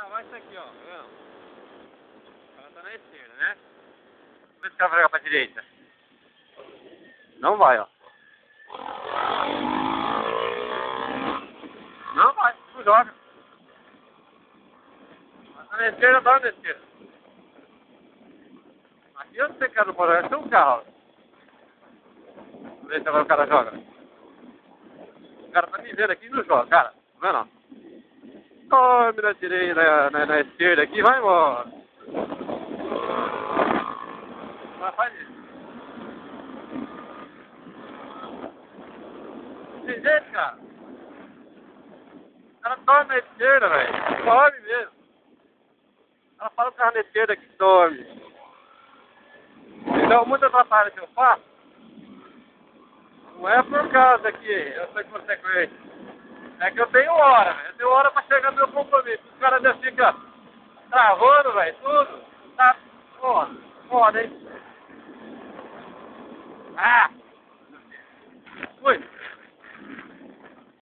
travar isso aqui, ó. Tá vendo? O cara tá na esquerda, né? Vamos ver se o cara vai jogar pra direita. Não vai, ó. Não vai, não joga. Tá na esquerda, dá na esquerda. Aqui eu não sei que cara não pode jogar, tem um carro. Vamos ver se agora o cara joga. O cara tá me vendo aqui e não joga, cara. Tá vendo? Tome na direita, na esquerda aqui, vai embora. Mas faz isso. Tem jeito, cara. O cara dorme na esquerda, velho. Dorme mesmo. O cara fala o carro na esquerda que dorme. Então, muita atrapalha que eu faço. Não é por causa que eu sou inconsequente. É que eu tenho hora, velho. Eu tenho hora pra chegar no meu compromisso. Os caras já ficam travando, velho, tudo. Tá foda, hein? Ah!